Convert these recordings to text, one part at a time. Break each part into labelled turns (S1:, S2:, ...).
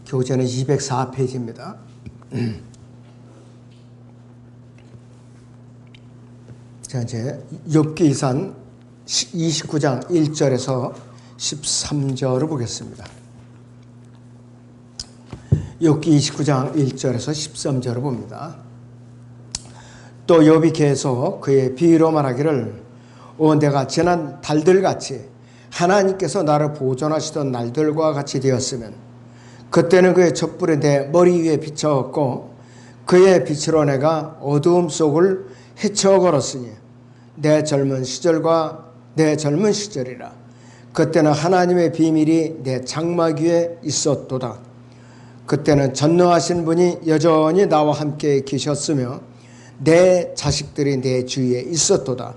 S1: 교재는 204페이지입니다. 자, 이제 욥기상 29장 1절에서 13절을 보겠습니다. 욥기 29장 1절에서 13절을 봅니다. 또 욥이 계속 그의 비유로 말하기를 내가 지난 달들같이 하나님께서 나를 보존하시던 날들과 같이 되었으면 그때는 그의 촛불이 내 머리 위에 비쳤고 그의 빛으로 내가 어두움 속을 헤쳐 걸었으니 내 젊은 시절이라. 그때는 하나님의 비밀이 내 장막 위에 있었도다. 그때는 전능하신 분이 여전히 나와 함께 계셨으며 내 자식들이 내 주위에 있었도다.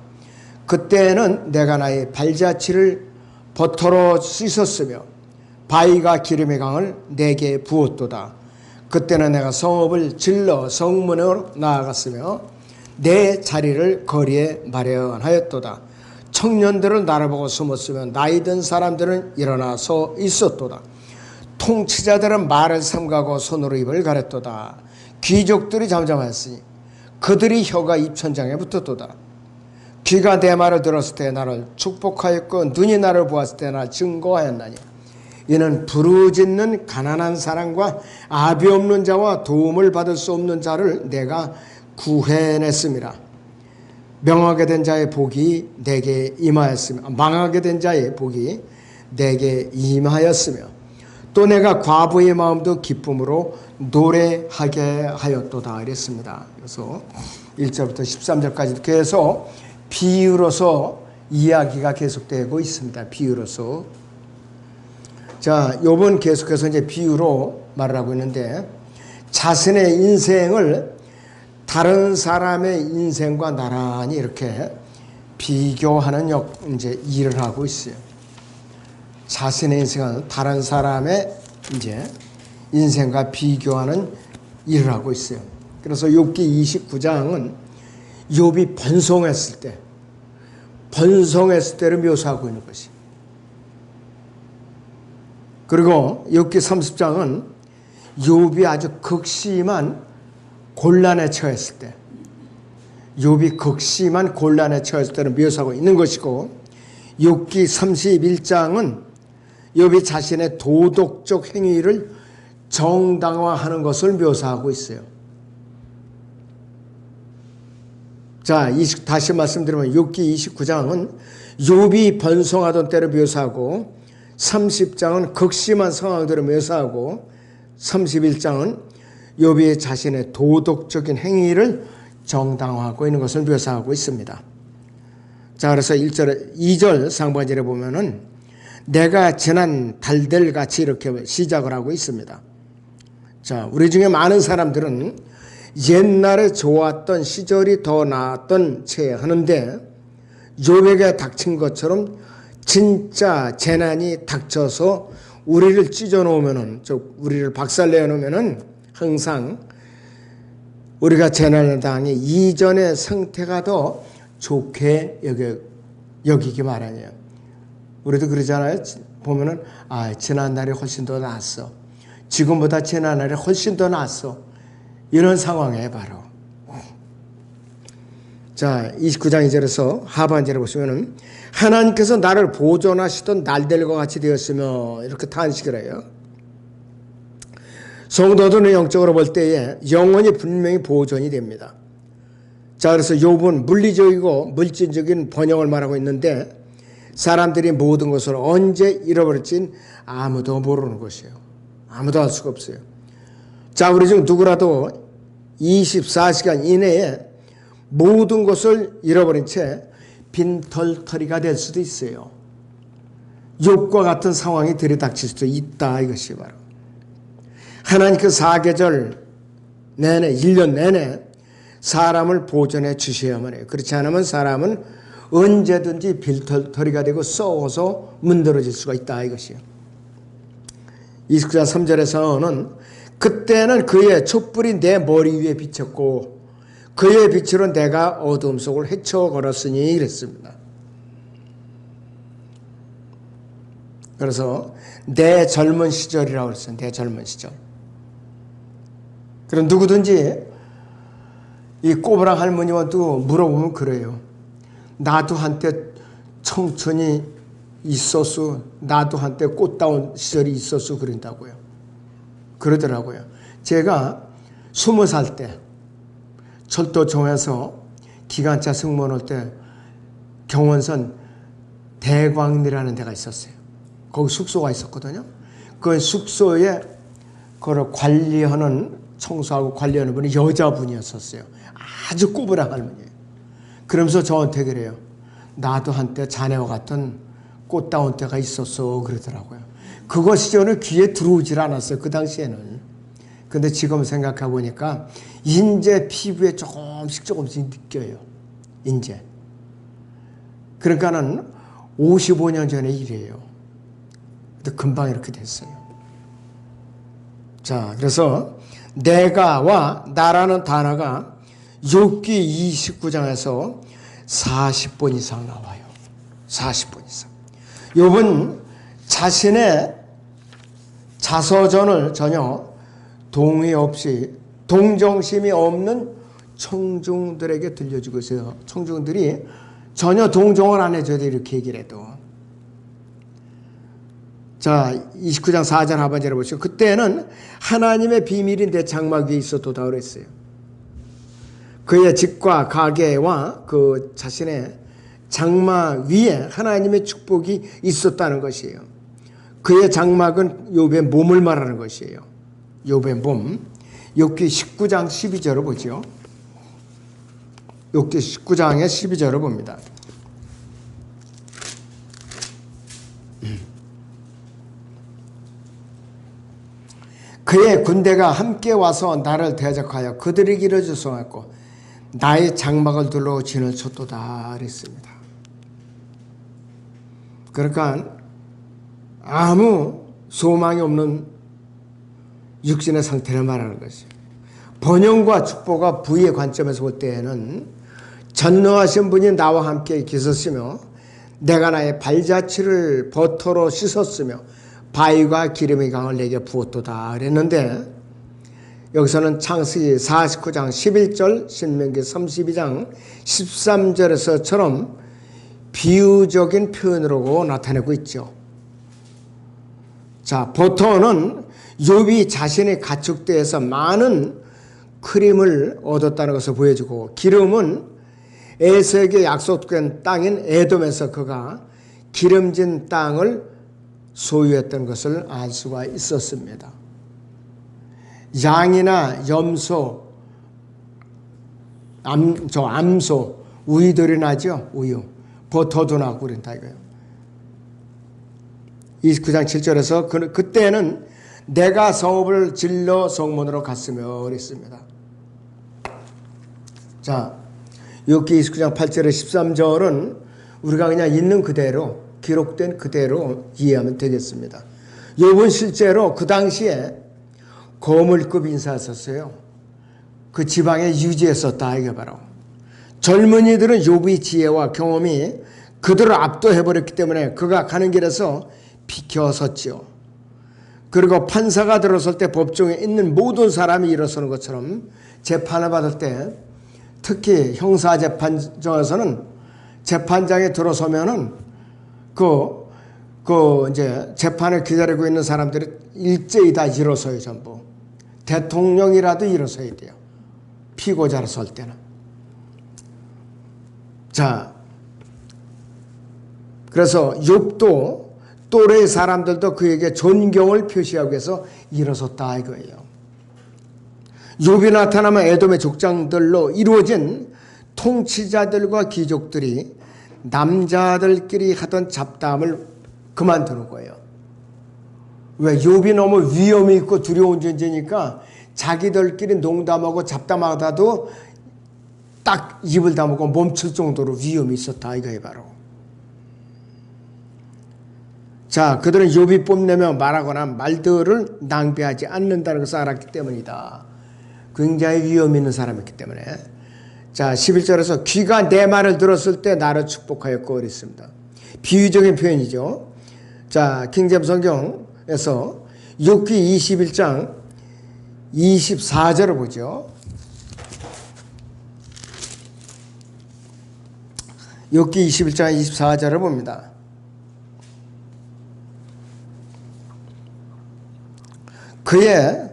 S1: 그때는 내가 나의 발자취를 버터로 씻었으며 바위가 기름의 강을 내게 부었도다. 그때는 내가 성읍을 질러 성문으로 나아갔으며 내 자리를 거리에 마련하였도다. 청년들은 나를 보고 숨었으며 나이 든 사람들은 일어나 서 있었도다. 통치자들은 말을 삼가고 손으로 입을 가렸도다. 귀족들이 잠잠하였으니 그들이 혀가 입천장에 붙었도다. 귀가 내 말을 들었을 때 나를 축복하였고 눈이 나를 보았을 때 나를 증거하였나니 이는 부르짖는 가난한 사람과 아비 없는 자와 도움을 받을 수 없는 자를 내가 구해냈음이라. 명하게 된 자의 복이 내게 임하였으며 망하게 된 자의 복이 내게 임하였으며 또 내가 과부의 마음도 기쁨으로 노래하게 하였도다 이랬습니다. 그래서 1절부터 13절까지 계속 비유로서 이야기가 계속되고 있습니다. 비유로서. 자, 욥은 계속해서 이제 비유로 말을 하고 있는데 자신의 인생을 다른 사람의 인생과 나란히 이렇게 비교하는 이제 일을 하고 있어요. 자신의 인생은 다른 사람의 이제 인생과 비교하는 일을 하고 있어요. 그래서 욥기 29장은 욥이 번성했을 때를 묘사하고 있는 것이. 그리고 욥기 30장은 욥이 아주 극심한 곤란에 처했을 때, 욥이 극심한 곤란에 처했을 때를 묘사하고 있는 것이고, 욥기 31장은 욥이 자신의 도덕적 행위를 정당화하는 것을 묘사하고 있어요. 자, 다시 말씀드리면 욥기 29장은 욥이 번성하던 때를 묘사하고 30장은 극심한 상황들을 묘사하고 31장은 욥이 자신의 도덕적인 행위를 정당화하고 있는 것을 묘사하고 있습니다. 자, 그래서 2절 상반절에 보면은 내가 지난 달들같이 이렇게 시작을 하고 있습니다. 자, 우리 중에 많은 사람들은 옛날에 좋았던 시절이 더 나았던 채 하는데 욥에게 닥친 것처럼 진짜 재난이 닥쳐서 우리를 찢어놓으면은, 우리를 박살내어 놓으면은 항상 우리가 재난을 당해 이전의 상태가 더 좋게 여기기 마련이에요. 우리도 그러잖아요. 보면은 지난날이 훨씬 더 나았어. 지금보다 지난날이 훨씬 더 나았어. 이런 상황에 바로. 자, 29장 2절에서 하반절에 보시면은 하나님께서 나를 보존하시던 날들과 같이 되었으며 이렇게 탄식을 해요. 성도들은 영적으로 볼 때에 영혼이 분명히 보존이 됩니다. 자, 그래서 욥은 물리적이고 물질적인 번영을 말하고 있는데 사람들이 모든 것을 언제 잃어버릴진 아무도 모르는 것이에요. 아무도 알 수가 없어요. 자, 우리 중 누구라도 24시간 이내에 모든 것을 잃어버린 채 빈털터리가 될 수도 있어요. 욥과 같은 상황이 들이닥칠 수도 있다, 이것이 바로. 하나님 그 사계절 내내, 1년 내내 사람을 보존해 주셔야만 해요. 그렇지 않으면 사람은 언제든지 빈털터리가 되고 썩어서 문드러질 수가 있다, 이것이요. 29장 3절에서는 그때는 그의 촛불이 내 머리 위에 비쳤고 그의 빛으로 내가 어두움 속을 헤쳐 걸었으니 이랬습니다. 그래서 내 젊은 시절이라고 그랬어요. 내 젊은 시절. 그럼 누구든지 이 꼬부랑 할머니와도 물어보면 그래요. 나도 한때 청춘이 있었어. 나도 한때 꽃다운 시절이 있었어. 그런다고요. 그러더라고요. 제가 20살 때 철도청에서 기관차 승무원 올 때 경원선 대광리라는 데가 있었어요. 거기 숙소가 있었거든요. 그 숙소에 그걸 관리하는, 청소하고 관리하는 분이 여자분이었었어요. 아주 꼬부랑 할머니예요. 그러면서 저한테 그래요. 나도 한때 자네와 같은 꽃다운 때가 있었어. 그러더라고요. 그것이 저는 귀에 들어오질 않았어요. 그 당시에는. 근데 지금 생각해 보니까 인제 피부에 조금씩 느껴요. 인제. 그러니까는 55년 전의 일이에요. 근데 금방 이렇게 됐어요. 자, 그래서 내가와 나라는 단어가 욥기 29장에서 40번 이상 나와요. 40번 이상. 욥은 자신의 자서전을 전혀 동의 없이, 동정심이 없는 청중들에게 들려주고 있어요. 청중들이 전혀 동정을 안 해줘야 돼, 이렇게 얘기를 해도. 자, 29장 4절 하반절에 보시고, 그때는 하나님의 비밀이 내 장막 위에 있었도다 그랬어요. 그의 집과 가게와 그 자신의 장막 위에 하나님의 축복이 있었다는 것이에요. 그의 장막은 욥의 몸을 말하는 것이에요. 욥의 몸. 욥기 19장 12절을 보죠. 욥기 19장의 12절을 봅니다. 그의 군대가 함께 와서 나를 대적하여 그들의 길을 주성했고 나의 장막을 둘러 진을 쳤도다 그랬습니다. 그러니까 아무 소망이 없는 육신의 상태를 말하는 것이죠. 번영과 축복과 부의 관점에서 볼 때에는 전능하신 분이 나와 함께 계셨으며 내가 나의 발자취를 버터로 씻었으며 바위와 기름의 강을 내게 부었도다 그랬는데, 여기서는 창세기 49장 11절, 신명기 32장 13절에서처럼 비유적인 표현으로 나타내고 있죠. 자, 버터는 욥이 자신의 가축대에서 많은 크림을 얻었다는 것을 보여주고, 기름은 에서에게 약속된 땅인 에돔에서 그가 기름진 땅을 소유했던 것을 알 수가 있었습니다. 양이나 염소, 암소, 우유들이 나죠. 우유. 버터도 나고 그런다 이거예요. 29장 7절에서 그때는 내가 성읍을 질러 성문으로 갔으며 그랬습니다. 자, 욥기 29장 8절에 13절은 우리가 그냥 있는 그대로, 기록된 그대로 이해하면 되겠습니다. 욥은 실제로 그 당시에 거물급 인사였었어요. 그 지방에 유지했었다 이게 바로. 젊은이들은 욥의 지혜와 경험이 그들을 압도해버렸기 때문에 그가 가는 길에서 비켜섰지요. 그리고 판사가 들어설 때 법정에 있는 모든 사람이 일어서는 것처럼 재판을 받을 때, 특히 형사재판정에서는 재판장에 들어서면은 이제 재판을 기다리고 있는 사람들이 일제히 다 일어서요, 전부. 대통령이라도 일어서야 돼요. 피고자로 설 때는. 자, 그래서 욥도 또래의 사람들도 그에게 존경을 표시하기 위해서 일어섰다 이거예요. 욥이 나타나면 에돔의 족장들로 이루어진 통치자들과 귀족들이 남자들끼리 하던 잡담을 그만두는 거예요. 왜? 욥이 너무 위험이 있고 두려운 존재니까 자기들끼리 농담하고 잡담하다도 딱 입을 다물고 멈출 정도로 위험이 있었다 이거예요 바로. 자, 그들은 욥이 뽐내며 말하거나 말들을 낭비하지 않는다는 것을 알았기 때문이다. 굉장히 위험 있는 사람이기 때문에. 자, 11절에서 귀가 내 말을 들었을 때 나를 축복하였고 그랬습니다. 비유적인 표현이죠. 자, 킹제임스 성경에서 욥기 21장 24절을 보죠. 욥기 21장 24절을 봅니다. 그의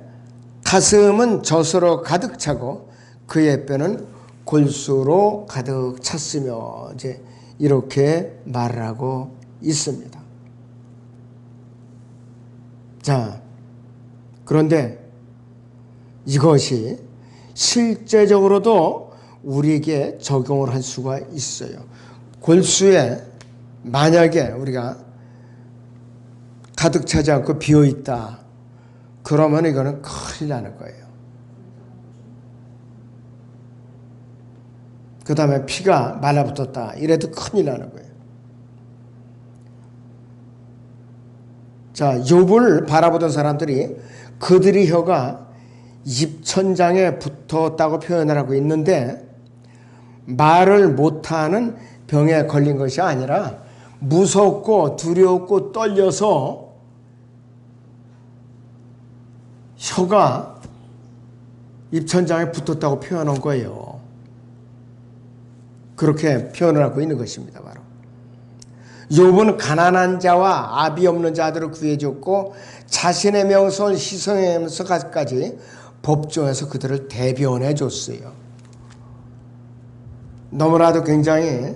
S1: 가슴은 젖으로 가득 차고 그의 뼈는 골수로 가득 찼으며, 이제 이렇게 말을 하고 있습니다. 자, 그런데 이것이 실제적으로도 우리에게 적용을 할 수가 있어요. 골수에 만약에 우리가 가득 차지 않고 비어 있다, 그러면 이거는 큰일 나는 거예요. 그 다음에 피가 말라붙었다, 이래도 큰일 나는 거예요. 자, 욥을 바라보던 사람들이 그들의 혀가 입천장에 붙었다고 표현을 하고 있는데, 말을 못하는 병에 걸린 것이 아니라 무섭고 두렵고 떨려서 혀가 입천장에 붙었다고 표현한 거예요. 그렇게 표현을 하고 있는 것입니다. 바로 욥은 가난한 자와 아비 없는 자들을 구해줬고 자신의 명성을 희생하면서까지 법정에서 그들을 대변해 줬어요. 너무나도 굉장히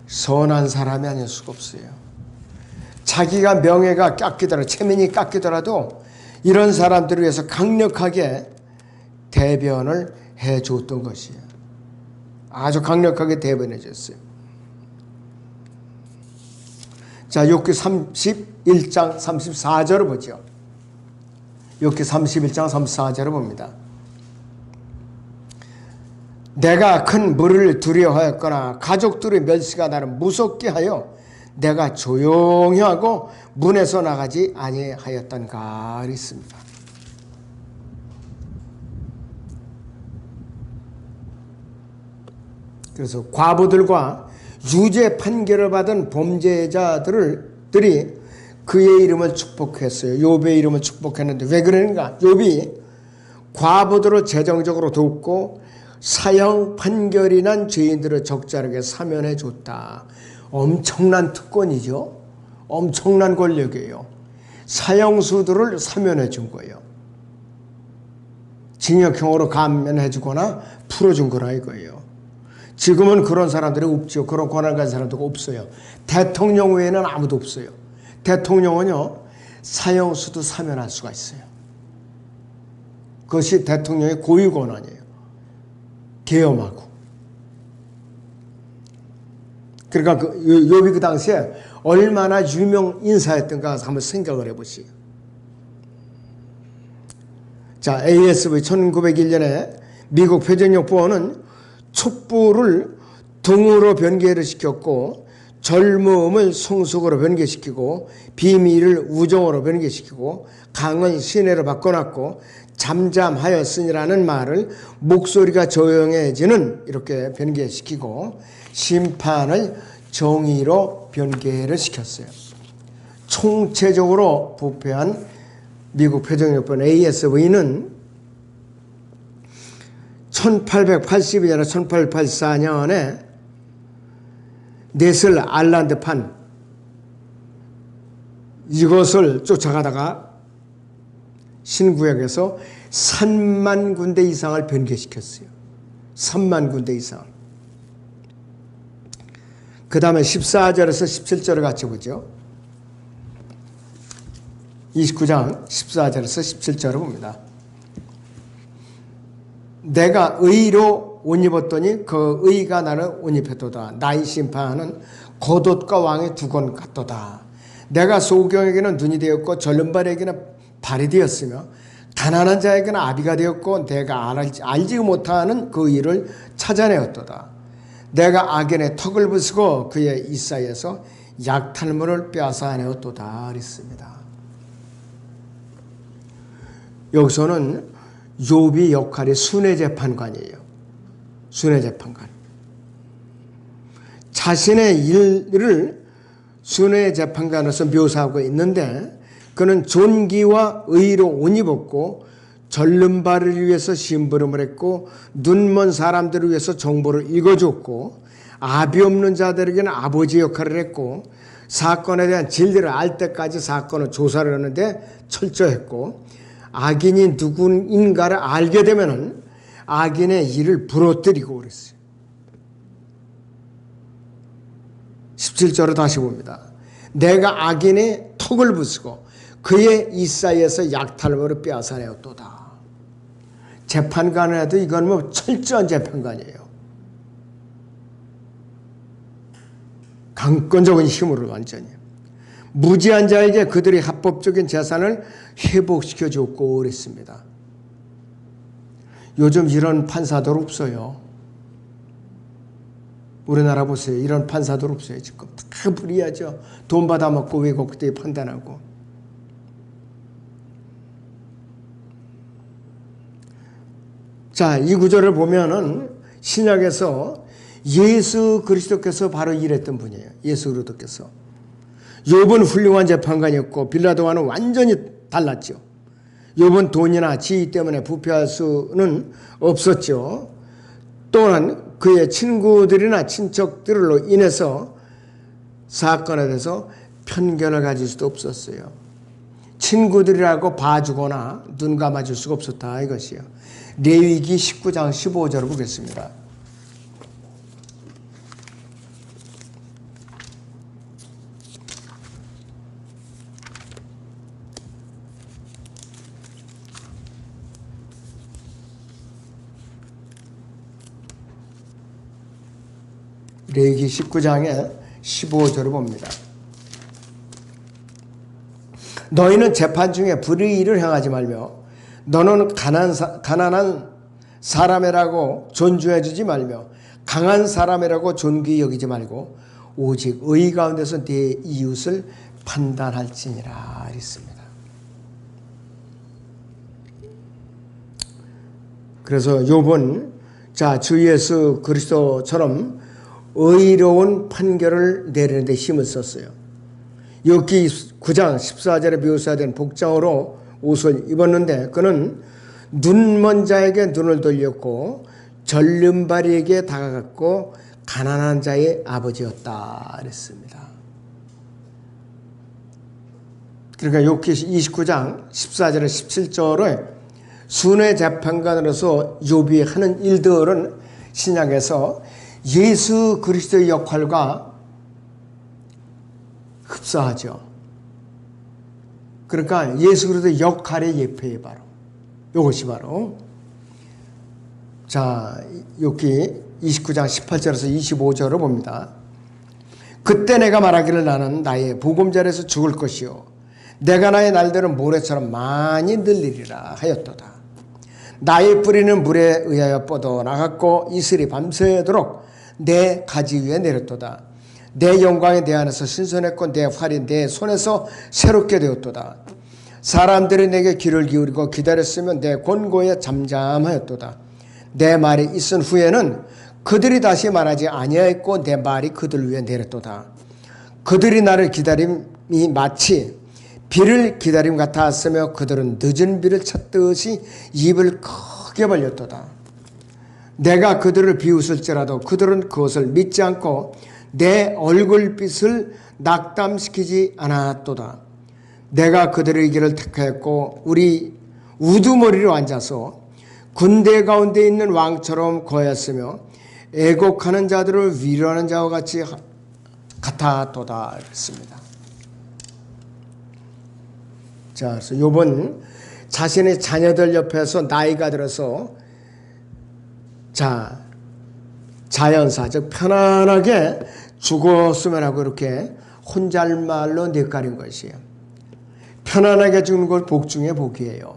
S1: 선한 사람이 아닐 수가 없어요. 자기가 명예가 깎이더라도, 체면이 깎이더라도 이런 사람들을 위해서 강력하게 대변을 해줬던 것이에요. 아주 강력하게 대변해 줬어요. 자, 욥기 31장 34절을 보죠. 욥기 31장 34절을 봅니다. 내가 큰 물을 두려워하였거나 가족들의 멸시가 나를 무섭게 하여 내가 조용히 하고 문에서 나가지 아니하였던가 했습니다. 그래서 과부들과 유죄 판결을 받은 범죄자들이 그의 이름을 축복했어요. 욥의 이름을 축복했는데 왜 그러는가? 욥이 과부들을 재정적으로 돕고 사형 판결이 난 죄인들을 적절하게 사면해 줬다. 엄청난 특권이죠. 엄청난 권력이에요. 사형수들을 사면해 준 거예요. 징역형으로 감면해 주거나 풀어준 거라 이거예요. 지금은 그런 사람들이 없죠. 그런 권한 가진 사람들이 없어요. 대통령 외에는 아무도 없어요. 대통령은요, 사형수도 사면할 수가 있어요. 그것이 대통령의 고유 권한이에요. 계엄하고. 그러니까 욥이 그 당시에 얼마나 유명 인사였던가 한번 생각을 해보시오. 자, ASV 1901년에 미국 표준역보원은 촛불을 등으로 변개를 시켰고 젊음을 성숙으로 변개시키고 비밀을 우정으로 변개시키고 강은 시내로 바꿔놨고 잠잠하였으니라는 말을 목소리가 조용해지는 이렇게 변개시키고 심판을 정의로 변개를 시켰어요. 총체적으로 부패한 미국 표정역본 ASV는 1882년에 1884년에 넷을 알란드판 이것을 쫓아가다가 신구역에서 3만 군데 이상을 변개시켰어요. 3만 군데 이상. 그 다음에 14절에서 17절을 같이 보죠. 29장 14절에서 17절을 봅니다. 내가 의로 옷 입었더니 그 의가 나를 옷 입혔도다. 나의 심판은 겉옷과 왕의 두건 같도다. 내가 소경에게는 눈이 되었고 절름발에게는 발이 되었으며 가난한 자에게는 아비가 되었고 내가 알지 못하는 그 일을 찾아내었도다. 내가 악인의 턱을 부수고 그의 이사이에서 약탈물을 빼앗아내었도다 그랬습니다. 여기서는 욥의 역할이 순회재판관이에요. 순회재판관. 자신의 일을 순회 재판관으로서 묘사하고 있는데 그는 존귀와 의로 옷 입었고 절른 바를 위해서 심부름을 했고 눈먼 사람들을 위해서 정보를 읽어줬고 아비 없는 자들에게는 아버지 역할을 했고 사건에 대한 진리를 알 때까지 사건을 조사를 하는데 철저했고 악인이 누구인가를 알게 되면은 악인의 일을 부러뜨리고 그랬어요. 17절을 다시 봅니다. 내가 악인의 턱을 부수고 그의 이 사이에서 약탈물을 빼앗아내었도다. 재판관을 해도 이건 뭐 철저한 재판관이에요. 강권적인 힘으로 완전히. 무지한 자에게 그들의 합법적인 재산을 회복시켜 줬고 그랬습니다. 요즘 이런 판사들 없어요. 우리나라 보세요. 이런 판사들 없어요. 지금 다 불이하죠. 돈 받아먹고 왜곡되게 판단하고. 자, 이 구절을 보면은 신약에서 예수 그리스도께서 바로 이랬던 분이에요. 예수 그리스도께서. 욥은 훌륭한 재판관이었고 빌라도와는 완전히 달랐죠. 욥은 돈이나 지위 때문에 부패할 수는 없었죠. 또한 그의 친구들이나 친척들로 인해서 사건에 대해서 편견을 가질 수도 없었어요. 친구들이라고 봐주거나 눈 감아줄 수가 없었다 이것이요. 레위기 19장 15절을 보겠습니다. 레위기 19장의 15절을 봅니다. 너희는 재판 중에 불의를 행하지 말며 너는 가난한 사람이라고 존중해 주지 말며 강한 사람이라고 존귀히 여기지 말고 오직 의 가운데서 네 이웃을 판단할지니라 했습니다. 그래서 욥은 주 예수 그리스도처럼 의로운 판결을 내리는 데 힘을 썼어요. 욥기 9장 14절에 묘사된 복장으로 옷을 입었는데 그는 눈먼 자에게 눈을 돌렸고 절름발이에게 다가갔고 가난한 자의 아버지였다 그랬습니다. 그러니까 욥기 29장 14절에 17절에 순회 재판관으로서 욥이 하는 일들은 신약에서 예수 그리스도의 역할과 흡사하죠. 그러니까 예수 그리스도의 역할의 예표예요. 바로 이것이 바로 욥기 29장 18절에서 25절을 봅니다. 그때 내가 말하기를 나는 나의 보금자리에서 죽을 것이요 내가 나의 날들은 모래처럼 많이 늘리리라 하였도다. 나의 뿌리는 물에 의하여 뻗어나갔고 이슬이 밤새도록 내 가지 위에 내렸도다. 내 영광이 내 안에서 신선했고 내 활이 내 손에서 새롭게 되었도다. 사람들이 내게 귀를 기울이고 기다렸으면 내 권고에 잠잠하였도다. 내 말이 있은 후에는 그들이 다시 말하지 아니하였고 내 말이 그들 위에 내렸도다. 그들이 나를 기다림이 마치 비를 기다림 같았으며 그들은 늦은 비를 찾듯이 입을 크게 벌렸도다. 내가 그들을 비웃을지라도 그들은 그것을 믿지 않고 내 얼굴빛을 낙담시키지 않았도다. 내가 그들의 길을 택하였고 우리 우두머리로 앉아서 군대 가운데 있는 왕처럼 거했으며 애곡하는 자들을 위로하는 자와 같이 같았도다 했습니다. 그래서 욥은 자신의 자녀들 옆에서 나이가 들어서 자연사 즉 편안하게 죽었으면 하고 이렇게 혼잣말로 내까린 것이에요. 편안하게 죽는 걸 복 중에 복이에요.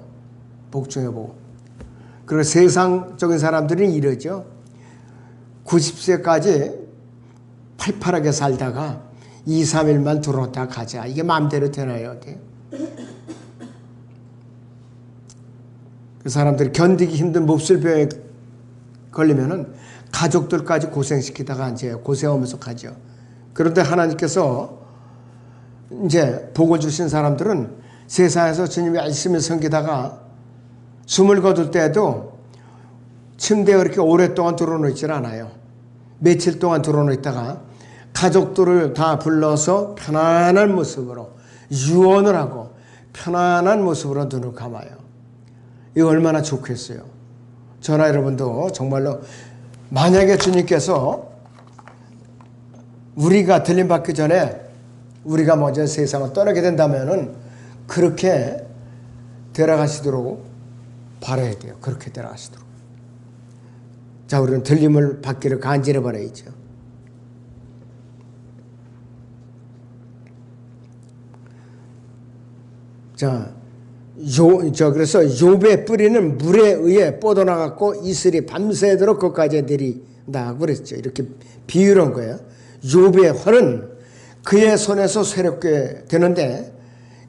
S1: 복 중에 복. 그리고 세상적인 사람들은 이러죠. 90세까지 팔팔하게 살다가 2, 3일만 들어왔다 가자. 이게 마음대로 되나요? 그 사람들이 견디기 힘든 몹쓸병에 걸리면은 가족들까지 고생시키다가 이제 고생하면서 가죠. 그런데 하나님께서 이제 복을 주신 사람들은 세상에서 주님이 열심히 섬기다가 숨을 거둘 때에도 침대에 그렇게 오랫동안 들어놓질 않아요. 며칠 동안 들어놓다가 가족들을 다 불러서 편안한 모습으로 유언을 하고 편안한 모습으로 눈을 감아요. 이거 얼마나 좋겠어요. 저나 여러분도 정말로 만약에 주님께서 우리가 들림받기 전에 우리가 먼저 세상을 떠나게 된다면은 그렇게 데려가시도록 바라야 돼요. 그렇게 데려가시도록. 자, 우리는 들림을 받기를 간절히 바라야죠. 자, 그래서 욥의 뿌리는 물에 의해 뻗어나갔고 이슬이 밤새도록 그까지 내린다 그랬죠. 이렇게 비유를 한 거예요. 욥의 활은 그의 손에서 새롭게 되는데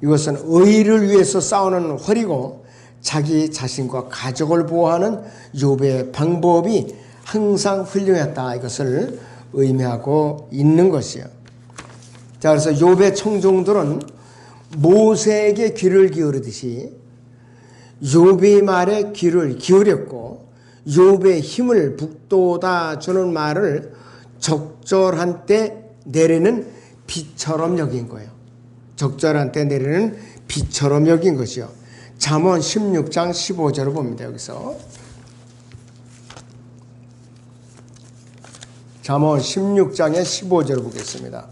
S1: 이것은 의를 위해서 싸우는 활이고 자기 자신과 가족을 보호하는 욥의 방법이 항상 훌륭했다. 이것을 의미하고 있는 것이요. 자, 그래서 욥의 청중들은 모세에게 귀를 기울이듯이 욥의 말에 귀를 기울였고 욥의 힘을 북돋아 주는 말을 적절한 때 내리는 비처럼 여긴 거예요. 적절한 때 내리는 비처럼 여긴 것이요. 잠언 16장 15절을 봅니다. 여기서 잠언 16장의 15절을 보겠습니다.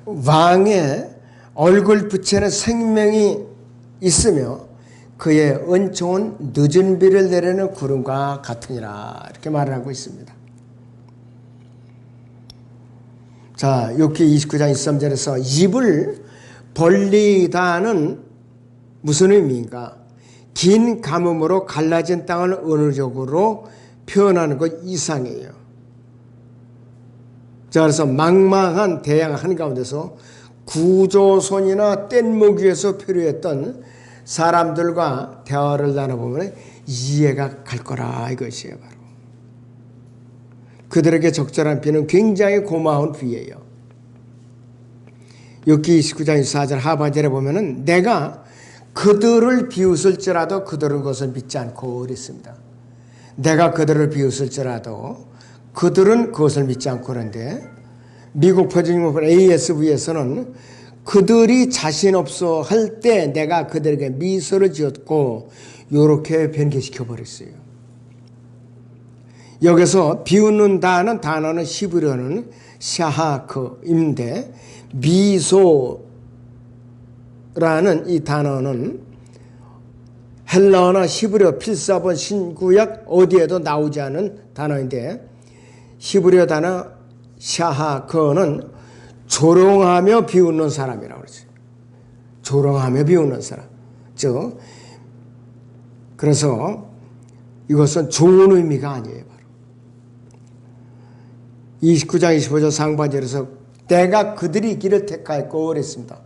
S1: 왕의 얼굴빛에는 생명이 있으며 그의 은총은 늦은 비를 내리는 구름과 같으니라. 이렇게 말을 하고 있습니다. 자, 욥기 29장 23절에서 입을 벌리다는 무슨 의미인가? 긴 가뭄으로 갈라진 땅을 은유적으로 표현하는 것 이상이에요. 자, 그래서 망망한 대양 한가운데서 구조선이나 뗏목 위에서 표류했던 사람들과 대화를 나눠보면 이해가 갈 거라 이것이에요. 바로 그들에게 적절한 비는 굉장히 고마운 비예요. 욥기 29장 24절 하반절에 보면은 내가 그들을 비웃을지라도 그들은 그것을 믿지 않고 그랬습니다. 내가 그들을 비웃을지라도 그들은 그것을 믿지 않고 그런데 미국 표준문법 ASV에서는 그들이 자신 없어 할 때 내가 그들에게 미소를 지었고 이렇게 변개시켜 버렸어요. 여기서 비웃는다는 단어는 히브리어는 샤하크인데 미소라는 이 단어는 헬라어나 히브리어 필사본 신구약 어디에도 나오지 않은 단어인데 히브리어 단어 샤하크는 조롱하며 비웃는 사람이라고 그러죠. 조롱하며 비웃는 사람. 즉 그래서 이것은 좋은 의미가 아니에요. 바로 29장 25절 상반절에서 내가 그들이 길을 택하였고 그랬습니다.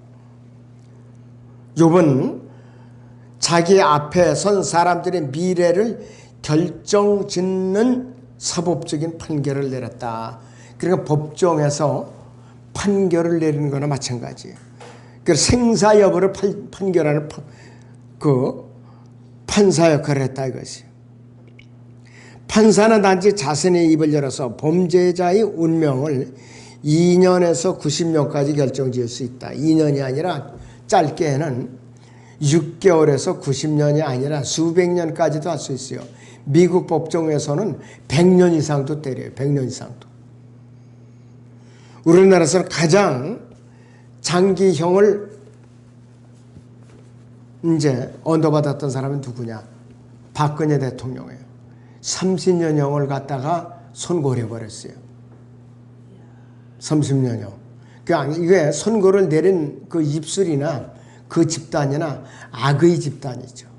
S1: 욥은 자기 앞에 선 사람들의 미래를 결정짓는 사법적인 판결을 내렸다. 그러니까 법정에서 판결을 내리는 거나 마찬가지예요. 그 생사 여부를 판결하는 그 판사 역할을 했다 이것이에요. 판사는 단지 자신의 입을 열어서 범죄자의 운명을 2년에서 90년까지 결정지을 수 있다. 2년이 아니라 짧게는 6개월에서 90년이 아니라 수백 년까지도 할 수 있어요. 미국 법정에서는 100년 이상도 때려요. 100년 이상도. 우리나라에서는 가장 장기형을 이제 언도받았던 사람은 누구냐? 박근혜 대통령이에요. 30년형을 갖다가 선고해버렸어요. 30년형. 그러니까 이게 선고를 내린 그 입술이나 그 집단이나 악의 집단이죠.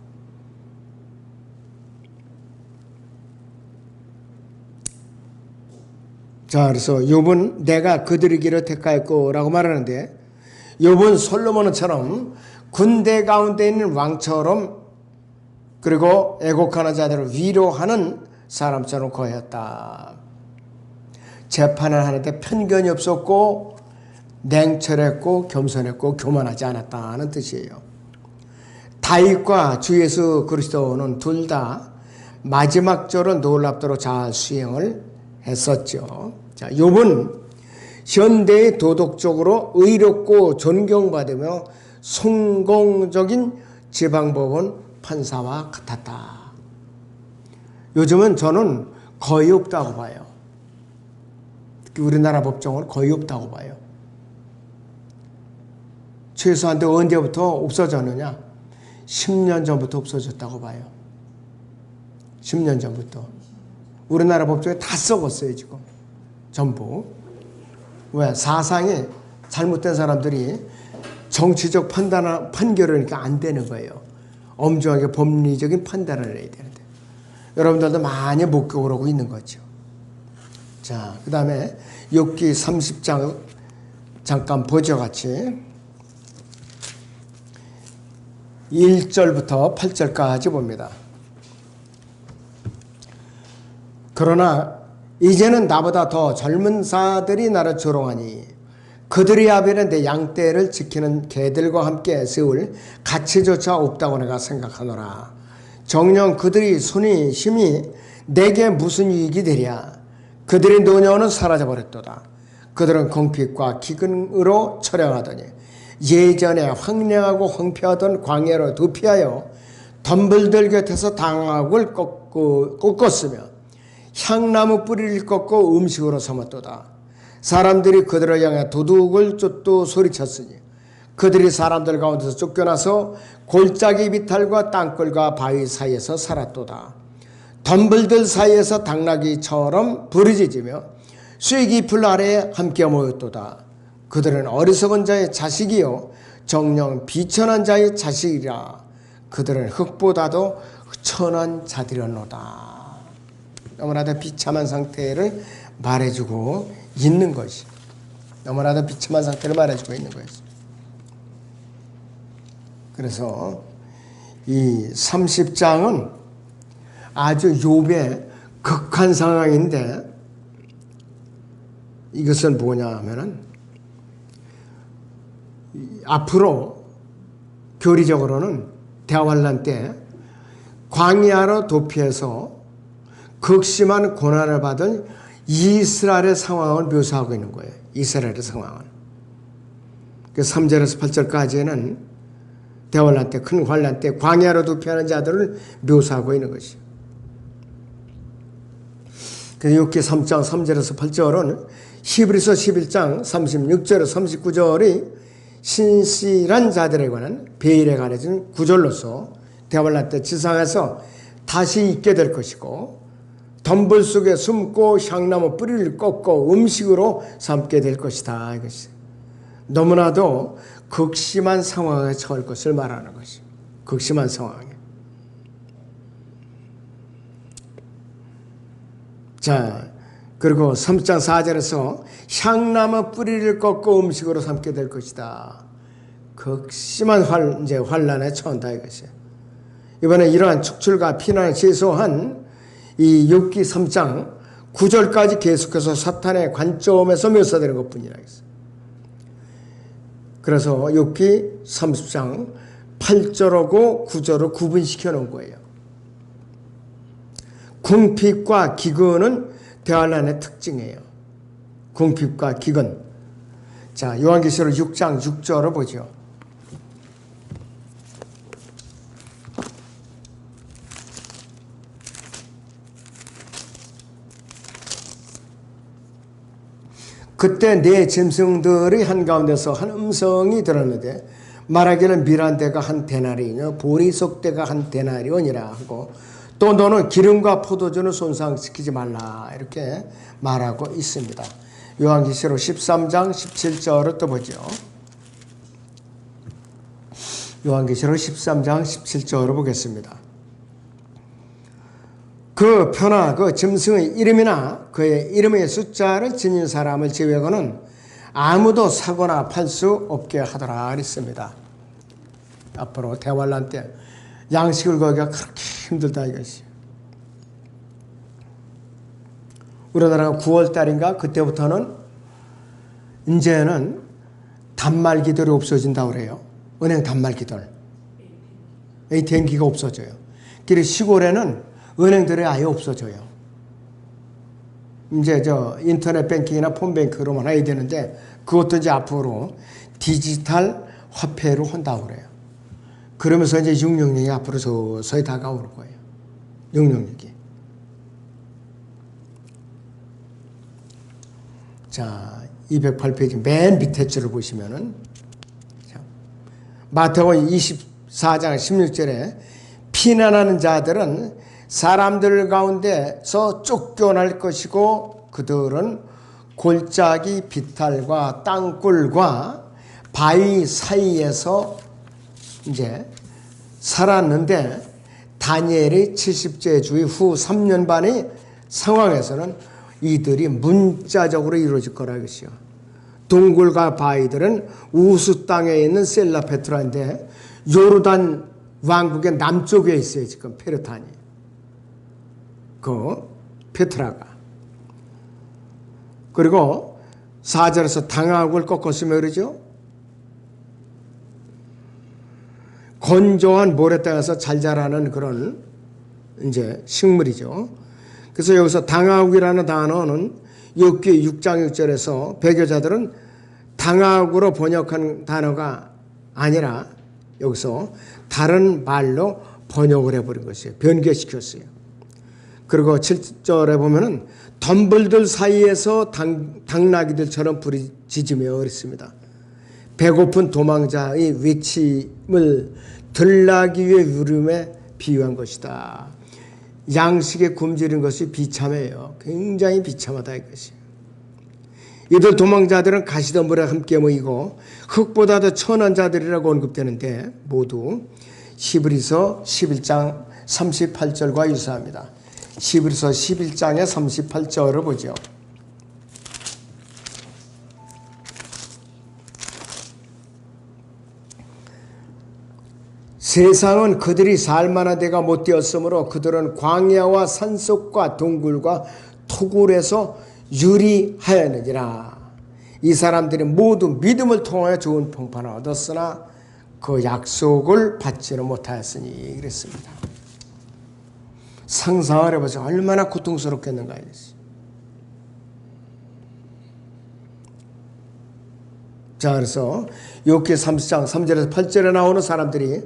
S1: 자, 그래서 욥은 내가 그들의 길을 택하였고 라고 말하는데 욥은 솔로몬처럼 군대 가운데 있는 왕처럼 그리고 애곡하는 자들을 위로하는 사람처럼 거했다. 재판을 하는데 편견이 없었고 냉철했고 겸손했고 교만하지 않았다는 뜻이에요. 다윗과 주 예수 그리스도는 둘 다 마지막적으로 놀랍도록 잘 수행을 했었죠. 자, 욥은 현대의 도덕적으로 의롭고 존경받으며 성공적인 지방법원 판사와 같았다. 요즘은 저는 거의 없다고 봐요. 특히 우리나라 법정은 거의 없다고 봐요. 최소한 언제부터 없어졌느냐? 10년 전부터 없어졌다고 봐요. 10년 전부터. 우리나라 법정에 다 썩었어요, 지금. 전부. 왜? 사상이 잘못된 사람들이 정치적 판결을 하니까 안 되는 거예요. 엄중하게 법리적인 판단을 해야 되는데. 여러분들도 많이 목격을 하고 있는 거죠. 자, 그 다음에 욥기 30장 잠깐 보죠, 같이. 1절부터 8절까지 봅니다. 그러나 이제는 나보다 더 젊은 사들이 나를 조롱하니 그들의 아비는 내 양떼를 지키는 개들과 함께 세울 가치조차 없다고 내가 생각하노라. 정녕 그들이 손이 힘이 내게 무슨 유익이 되랴. 그들의 노년은 사라져버렸도다. 그들은 궁핍과 기근으로 처량하더니 예전에 황량하고 황폐하던 광야로 도피하여 덤불들 곁에서 당학을 꺾었으며 향나무 뿌리를 꺾고 음식으로 삼았도다. 사람들이 그들을 향해 도둑을 쫓도 소리쳤으니 그들이 사람들 가운데서 쫓겨나서 골짜기 비탈과 땅굴과 바위 사이에서 살았도다. 덤불들 사이에서 당나귀처럼 부르짖으며 쇠기풀 아래에 함께 모였도다. 그들은 어리석은 자의 자식이요 정녕 비천한 자의 자식이라. 그들은 흙보다도 천한 자들이었노다. 너무나도 비참한 상태를 말해주고 있는 것이. 너무나도 비참한 상태를 말해주고 있는 것이. 그래서 이 30장은 아주 욥의 극한 상황인데 이것은 뭐냐 하면은 앞으로 교리적으로는 대환란 때 광야로 도피해서 극심한 고난을 받은 이스라엘의 상황을 묘사하고 있는 거예요. 이스라엘의 상황을. 3절에서 8절까지는 대환란 때, 큰 환란 때 광야로 도피하는 자들을 묘사하고 있는 것이에요. 그래서 6기 3장 3절에서 8절은 히브리서 11장 36절에서 39절이 신실한 자들에 관한 베일에 가려진 구절로서 대환란 때 지상에서 다시 있게 될 것이고 덤불 속에 숨고 향나무 뿌리를 꺾고 음식으로 삼게 될 것이다. 이것이 너무나도 극심한 상황에 처할 것을 말하는 것이. 극심한 상황에. 자, 그리고 3장 4절에서 향나무 뿌리를 꺾고 음식으로 삼게 될 것이다. 극심한 환란에 처한다 이것이. 이번에 이러한 축출과 피난을 제소한 이 욥기 3장 9절까지 계속해서 사탄의 관점에서 묘사되는 것뿐이라 했어요. 그래서 욥기 30장 8절하고 9절을 구분시켜 놓은 거예요. 궁핍과 기근은 대환란의 특징이에요. 궁핍과 기근. 자, 요한계시록 6장 6절을 보죠. 그때 내 짐승들의 한가운데서 한 음성이 들었는데 말하기를 미란대가 한 데나리오며 보리속대가 한 데나리온이라 하고 또 너는 기름과 포도주는 손상시키지 말라 이렇게 말하고 있습니다. 요한계시록 13장 17절을 또 보죠. 요한계시록 13장 17절을 보겠습니다. 그 표나 그 짐승의 이름이나 그의 이름의 숫자를 지닌 사람을 제외하고는 아무도 사거나 팔 수 없게 하더라 그랬습니다. 앞으로 대환란 때 양식을 구하기가 그렇게 힘들다 이것이. 우리나라가 9월 달인가 그때부터는 이제는 단말기들이 없어진다고 그래요. 은행 단말기들. ATM기가 없어져요. 그래서 시골에는 은행들이 아예 없어져요. 이제 인터넷 뱅킹이나 폰뱅크로만 해야 되는데 그것도 이제 앞으로 디지털 화폐로 한다고 그래요. 그러면서 이제 666이 앞으로 서서히 다가올 거예요. 666이. 자, 208페이지 맨 밑에 줄을 보시면은 마태복음 24장 16절에 피난하는 자들은 사람들 가운데서 쫓겨날 것이고 그들은 골짜기 비탈과 땅굴과 바위 사이에서 이제 살았는데 다니엘의 70제 주의 후 3년 반의 상황에서는 이들이 문자적으로 이루어질 거라 것이요. 동굴과 바위들은 우수 땅에 있는 셀라페트라인데 요르단 왕국의 남쪽에 있어요. 지금 페르탄이. 그 페트라가. 그리고 4절에서 당학을 꺾었으며 그러죠. 건조한 모래땅에서 잘 자라는 그런 이제 식물이죠. 그래서 여기서 당학이라는 단어는 욥기 6장 6절에서 배교자들은 당학으로 번역한 단어가 아니라 여기서 다른 말로 번역을 해버린 것이에요. 변개시켰어요. 그리고 7절에 보면은 덤불들 사이에서 당나귀들처럼 부르짖으며 그랬습니다. 배고픈 도망자의 외침을 들나귀의 울음에 비유한 것이다. 양식에 굶주린 것이 비참해요. 굉장히 비참하다 이것이. 이들 도망자들은 가시덤불에 함께 모이고 흙보다 더 천한 자들이라고 언급되는데 모두 히브리서 11장 38절과 유사합니다. 히브리서 11장의 38절을 보죠. 세상은 그들이 살만한 데가 못 되었으므로 그들은 광야와 산속과 동굴과 토굴에서 유리하였느니라. 이 사람들이 모두 믿음을 통하여 좋은 평판을 얻었으나 그 약속을 받지는 못하였으니 그랬습니다. 상상을 해보세요. 얼마나 고통스럽겠는가. 자, 그래서 욥기 30장 3절에서 8절에 나오는 사람들이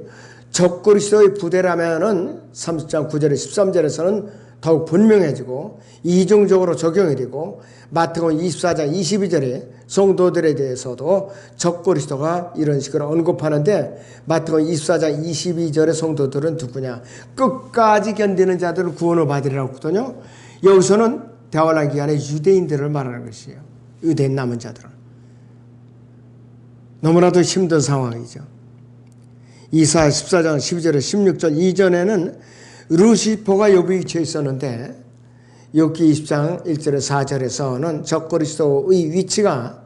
S1: 적그리스도의 부대라면은 30장 9절에 13절에서는 더욱 분명해지고 이중적으로 적용이 되고 마태복음 24장 22절에 성도들에 대해서도 적그리스도가 이런 식으로 언급하는데 마태복음 24장 22절의 성도들은 누구냐? 끝까지 견디는 자들을 구원을 받으리라고 하거든요. 여기서는 대환란 기간에 유대인들을 말하는 것이에요. 유대인 남은 자들은. 너무나도 힘든 상황이죠. 이사야 14장 12절에 16절 이전에는 루시퍼가 욥이 위치해 있었는데 욥기 20장 1절에 4절에서는 적그리스도의 위치가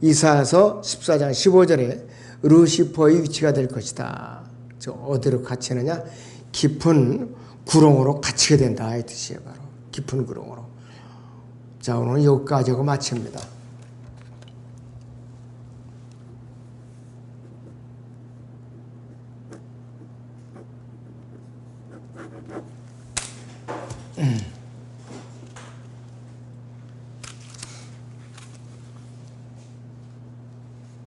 S1: 이사야서 14장 15절에 루시퍼의 위치가 될 것이다. 어디로 갇히느냐? 깊은 구렁으로 갇히게 된다 이 뜻이에요. 바로 깊은 구렁으로. 자, 오늘 여기까지 하고 마칩니다.